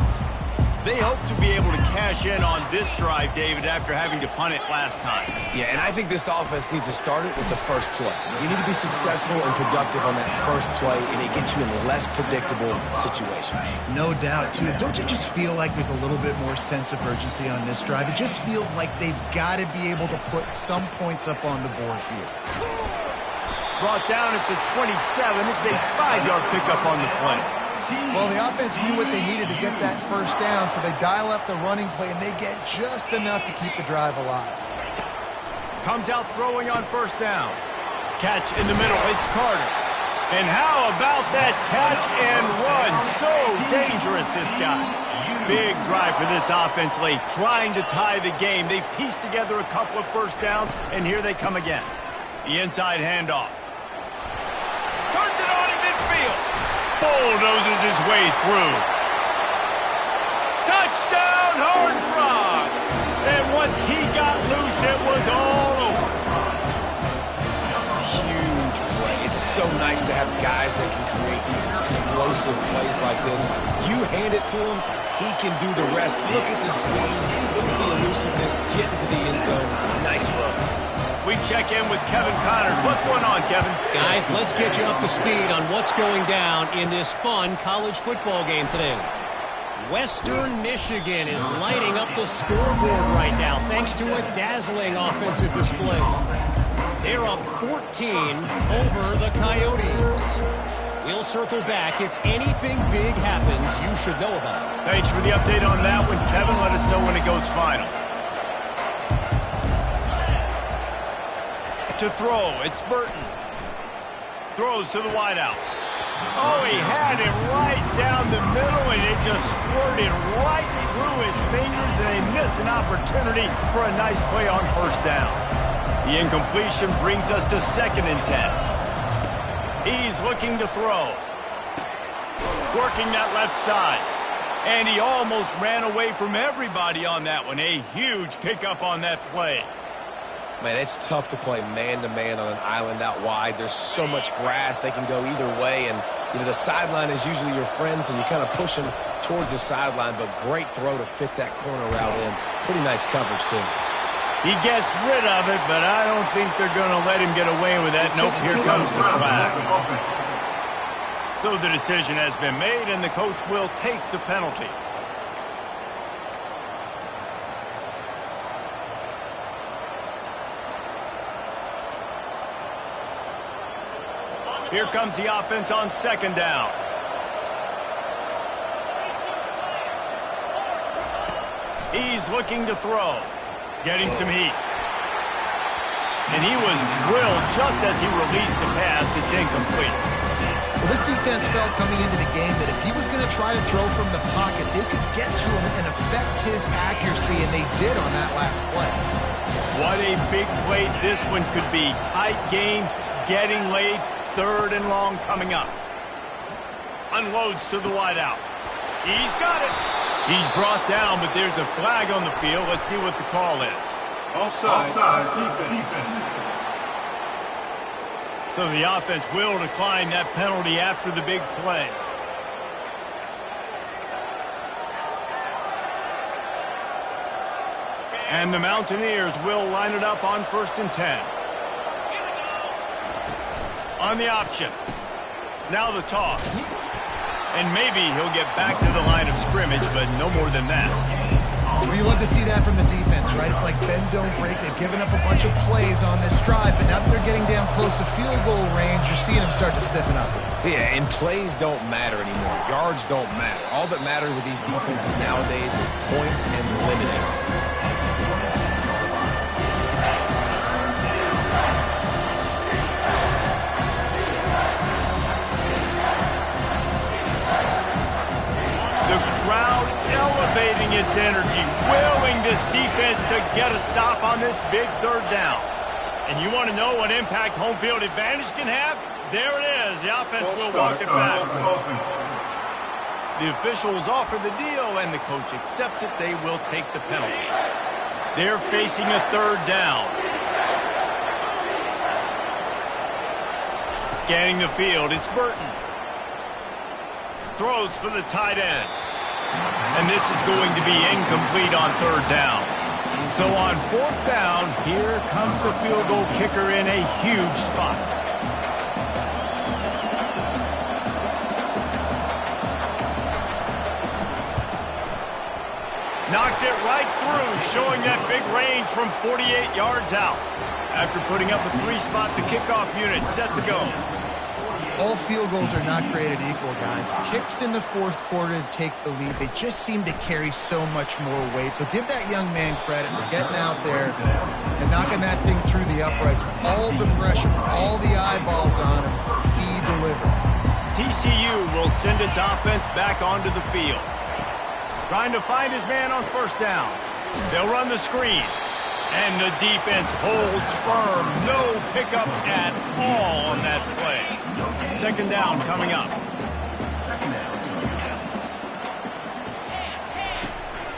They hope to be able to cash in on this drive, David, after having to punt it last time. Yeah, and I think this offense needs to start it with the first play. You need to be successful and productive on that first play, and it gets you in less predictable situations. No doubt, too. Don't you just feel like there's a little bit more sense of urgency on this drive? It just feels like they've got to be able to put some points up on the board here. Brought down at the 27. It's a 5-yard pickup on the play. Well, the offense knew what they needed to get that first down, so they dial up the running play, and they get just enough to keep the drive alive. Comes out throwing on first down. Catch in the middle. It's Carter. And how about that catch and run? So dangerous, this guy. Big drive for this offense late, trying to tie the game. They pieced together a couple of first downs, and here they come again. The inside handoff. Turns it on in midfield. Bulldozes his way through. Touchdown, Horned Frogs! And once he got loose, it was all over. Huge play. It's so nice to have guys that can create these explosive plays like this. You hand it to him, he can do the rest. Look at the speed. Look at the elusiveness. Get into the end zone. Nice run. We check in with Kevin Connors. What's going on, Kevin? Guys, let's get you up to speed on what's going down in this fun college football game today. Western Michigan is lighting up the scoreboard right now thanks to a dazzling offensive display. They're up 14 over the Coyotes. We'll circle back. If anything big happens, you should know about it. Thanks for the update on that one, Kevin. Let us know when it goes final. To throw, it's Burton. Throws to the wideout. Oh, he had it right down the middle, and it just squirted right through his fingers, and they miss an opportunity for a nice play on first down. The incompletion brings us to 2nd and 10. He's looking to throw. Working that left side. And he almost ran away from everybody on that one. A huge pickup on that play. Man, it's tough to play man-to-man on an island out wide. There's so much grass. They can go either way. And, you know, the sideline is usually your friend, so you kind of push him towards the sideline. But great throw to fit that corner route in. Pretty nice coverage, too. He gets rid of it, but I don't think they're going to let him get away with that. Nope, here comes the flag. So the decision has been made, and the coach will take the penalty. Here comes the offense on 2nd down. He's looking to throw. Getting some heat. And he was drilled just as he released the pass. It's incomplete. Well, this defense felt coming into the game that if he was going to try to throw from the pocket, they could get to him and affect his accuracy, and they did on that last play. What a big play this one could be. Tight game, getting late, 3rd and long coming up. Unloads to the wideout. He's got it. He's brought down, but there's a flag on the field. Let's see what the call is. Offside, defense. So the offense will decline that penalty after the big play. And the Mountaineers will line it up on 1st and 10. On the option. Now the toss. And maybe he'll get back to the line of scrimmage, but no more than that. Well, you love to see that from the defense, right? It's like bend, don't break. They've given up a bunch of plays on this drive, but now that they're getting down close to field goal range, you're seeing them start to stiffen up. Yeah, and plays don't matter anymore. Yards don't matter. All that matters with these defenses nowadays is points and limiting them. Elevating its energy, willing this defense to get a stop on this big 3rd down. And you want to know what impact home field advantage can have? There it is. The offense will walk it back. The officials offer the deal, and the coach accepts it. They will take the penalty. They're facing a 3rd down. Scanning the field, it's Burton. Throws for the tight end. And this is going to be incomplete on 3rd down. So on 4th down, here comes the field goal kicker in a huge spot. Knocked it right through, showing that big range from 48 yards out. After putting up a 3-spot, the kickoff unit set to go. All field goals are not created equal, guys. Kicks in the 4th quarter to take the lead. They just seem to carry so much more weight. So give that young man credit for getting out there and knocking that thing through the uprights with all the pressure, all the eyeballs on him. He delivered. TCU will send its offense back onto the field. Trying to find his man on 1st down. They'll run the screen. And the defense holds firm. No pickup at all on that play. 2nd down coming up.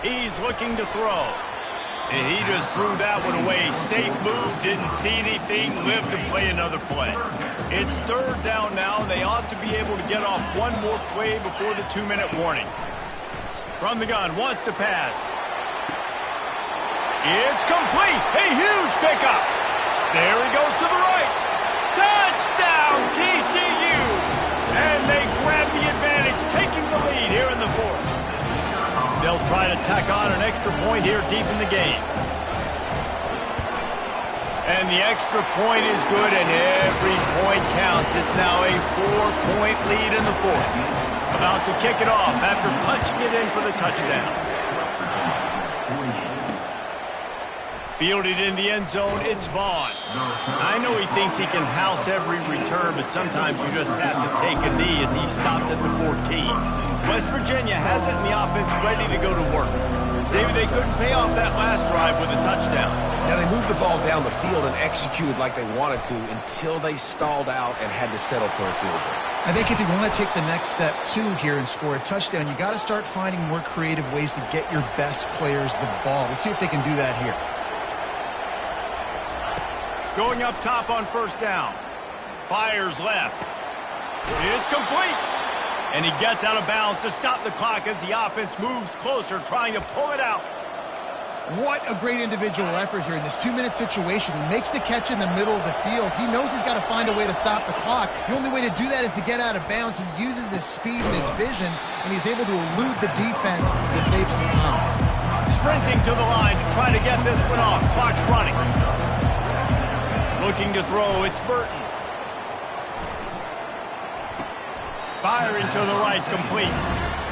He's looking to throw. And he just threw that one away. Safe move, didn't see anything, lived to play another play. It's 3rd down now, and they ought to be able to get off one more play before the 2-minute warning. From the gun, wants to pass. It's complete. A huge pickup. There he goes to the right. Touchdown, TCU! And they grab the advantage, taking the lead here in the fourth. They'll try to tack on an extra point here deep in the game. And the extra point is good, and every point counts. It's now a 4-point lead in the fourth. About to kick it off after punching it in for the touchdown. Fielded in the end zone, it's Vaughn. I know he thinks he can house every return, but sometimes you just have to take a knee as he stopped at the 14. West Virginia has it in the offense ready to go to work. Maybe they couldn't pay off that last drive with a touchdown. Now, they moved the ball down the field and executed like they wanted to until they stalled out and had to settle for a field goal. I think if you want to take the next step, too, here and score a touchdown, you got to start finding more creative ways to get your best players the ball. Let's see if they can do that here. Going up top on first down. Fires left. It's complete. And he gets out of bounds to stop the clock as the offense moves closer, trying to pull it out. What a great individual effort here in this 2-minute situation. He makes the catch in the middle of the field. He knows he's got to find a way to stop the clock. The only way to do that is to get out of bounds. He uses his speed and his vision, and he's able to elude the defense to save some time. Sprinting to the line to try to get this one off. Clock's running. Looking to throw, it's Burton. Firing to the right, complete.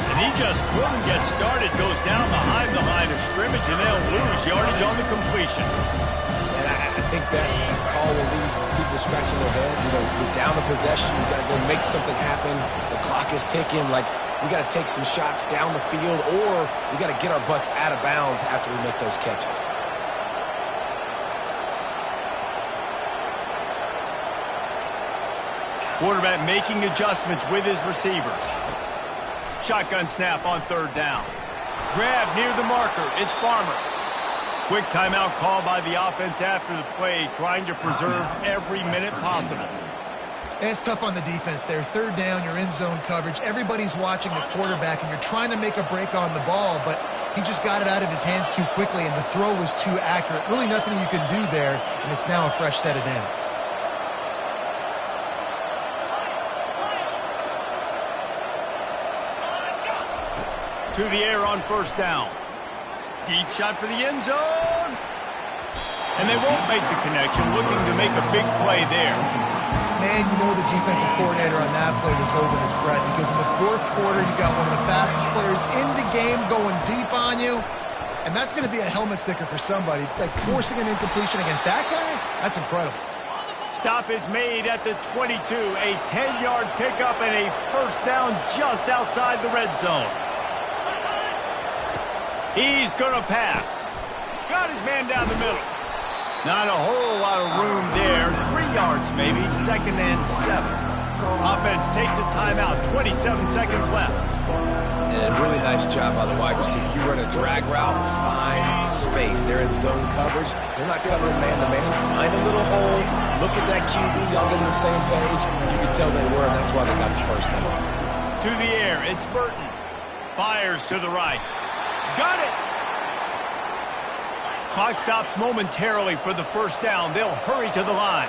And he just couldn't get started. Goes down behind the line of scrimmage, and they'll lose yardage on the completion. And I think that call will leave people scratching their head. You know, you're down the possession. You got to go make something happen. The clock is ticking. Like, we got to take some shots down the field, or we got to get our butts out of bounds after we make those catches. Quarterback making adjustments with his receivers. Shotgun snap on third down. Grab near the marker. It's Farmer. Quick timeout call by the offense after the play, trying to preserve every minute possible. It's tough on the defense there. Third down, you're in zone coverage. Everybody's watching the quarterback, and you're trying to make a break on the ball, but he just got it out of his hands too quickly, and the throw was too accurate. Really nothing you can do there, and it's now a fresh set of downs. To the air on first down. Deep shot for the end zone. And they won't make the connection, looking to make a big play there. Man, you know the defensive coordinator on that play was holding his breath, because in the fourth quarter, you got one of the fastest players in the game going deep on you. And that's going to be a helmet sticker for somebody. Like forcing an incompletion against that guy, that's incredible. Stop is made at the 22. A 10-yard pickup and a first down just outside the red zone. He's going to pass. Got his man down the middle. Not a whole lot of room there. 3 yards maybe. 2nd and 7. Offense takes a timeout. 27 seconds left. And really nice job by the wide receiver. You run a drag route, find space. They're in zone coverage. They're not covering man-to-man. Find a little hole. Look at that QB. Y'all get on the same page. You can tell they were, and that's why they got the first down. To the air. It's Burton. Fires to the right. Got it! Clock stops momentarily for the first down. They'll hurry to the line.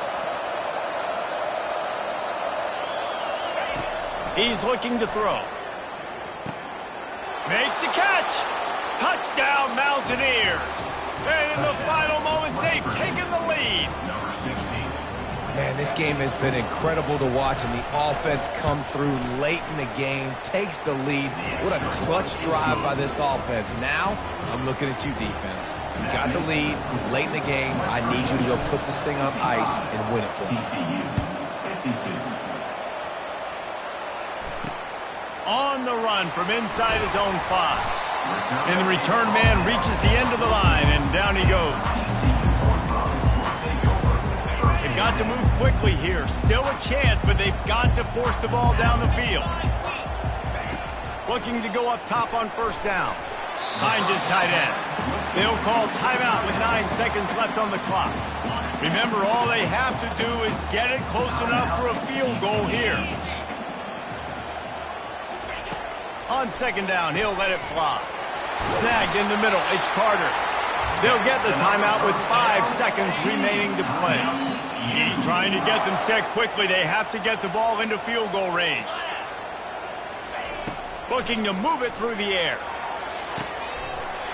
He's looking to throw. Makes the catch! Touchdown, Mountaineers! And in the final moments, they've taken the lead. Man, this game has been incredible to watch, and the offense comes through late in the game, takes the lead. What a clutch drive by this offense. Now, I'm looking at you, defense. You got the lead late in the game. I need you to go put this thing on ice and win it for me. On the run from inside his own 5. And the return man reaches the end of the line, and down he goes. They've got to move quickly here. Still a chance, but they've got to force the ball down the field. Looking to go up top on first down. Finds his tight end. They'll call timeout with 9 seconds left on the clock. Remember, all they have to do is get it close enough for a field goal here. On second down, he'll let it fly. Snagged in the middle, it's Carter. They'll get the timeout with 5 seconds remaining to play. He's trying to get them set quickly. They have to get the ball into field goal range. Looking to move it through the air.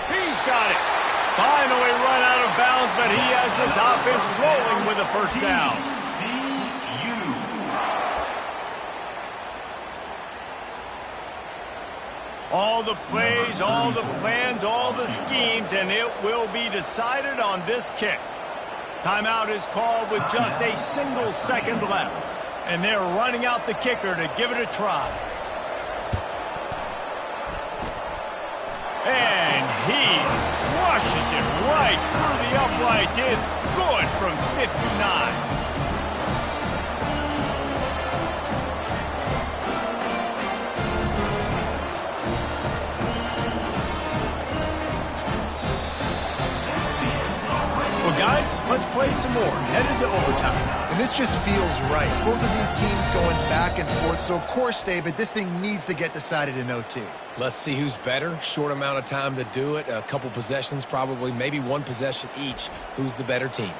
He's got it. Finally run out of bounds, but he has this offense rolling with a first down. All the plays, all the plans, all the schemes, and it will be decided on this kick. Timeout is called with just a single second left. And they're running out the kicker to give it a try. And he rushes it right through the uprights. It's good from 59. Well, guys, let's play some more. Headed to overtime. And this just feels right. Both of these teams going back and forth. So, of course, David, this thing needs to get decided in OT. Let's see who's better. Short amount of time to do it. A couple possessions probably, maybe one possession each. Who's the better team?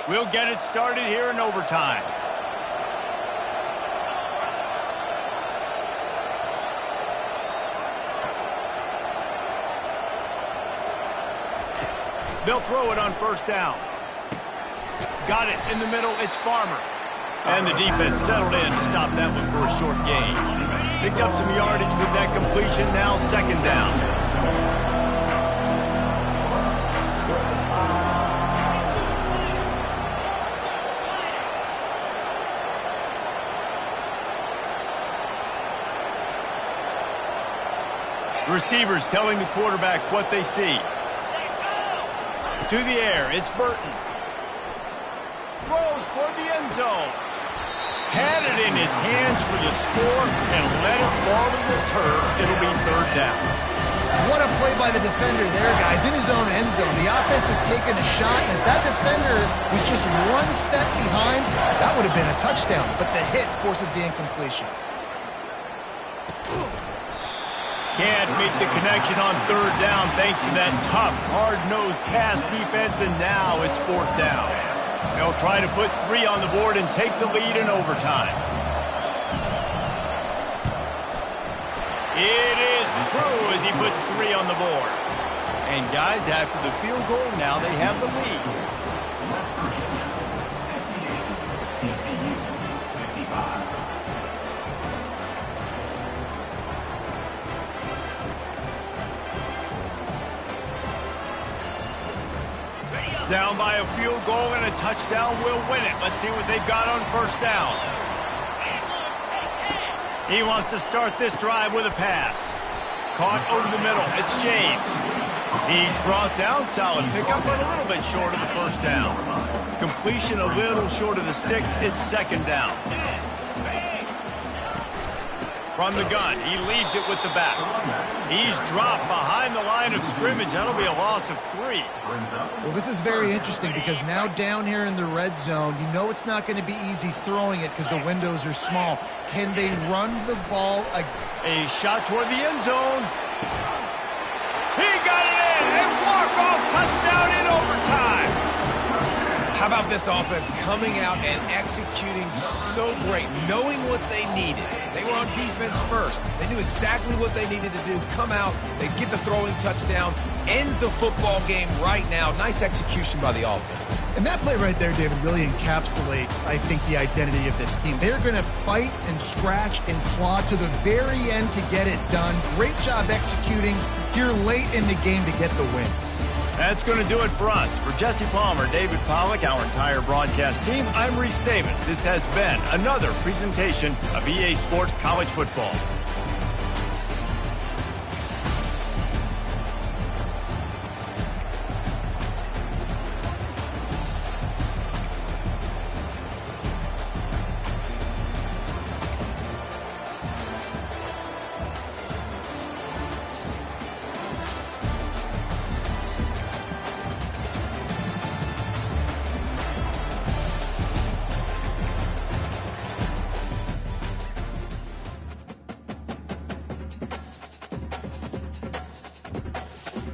We'll get it started here in overtime. They'll throw it on first down. Got it in the middle. It's Farmer. And the defense settled in to stop that one for a short gain. Picked up some yardage with that completion. Now second down. Receivers telling the quarterback what they see. To the air, it's Burton. Throws toward the end zone. Had it in his hands for the score and let it fall to the turf. It'll be third down. What a play by the defender there, guys. In his own end zone, the offense has taken a shot, and if that defender was just one step behind, that would have been a touchdown. But the hit forces the incompletion. Can't make the connection on third down thanks to that tough, hard-nosed pass defense, and now it's fourth down. They'll try to put 3 on the board and take the lead in overtime. It is true as he puts 3 on the board. And guys, after the field goal, now they have the lead. Down by a field goal and a touchdown will win it. Let's see what they've got on first down. He wants to start this drive with a pass. Caught over the middle. It's James. He's brought down. Solid pickup, but a little bit short of the first down. Completion a little short of the sticks. It's second down. From the gun, he leaves it with the back. He's dropped behind the line of scrimmage. That'll be a loss of 3. Well, this is very interesting because now down here in the red zone, you know it's not going to be easy throwing it because the windows are small. Can they run the ball again? A shot toward the end zone. He got it in. A walk-off touchdown in overtime. How about this offense coming out and executing so great, knowing what they needed. They were on defense first. They knew exactly what they needed to do. Come out, they get the throwing touchdown, end the football game right now. Nice execution by the offense. And that play right there, David, really encapsulates, I think, the identity of this team. They're going to fight and scratch and claw to the very end to get it done. Great job executing here late in the game to get the win. That's going to do it for us. For Jesse Palmer, David Pollack, our entire broadcast team, I'm Reese Davis. This has been another presentation of EA Sports College Football.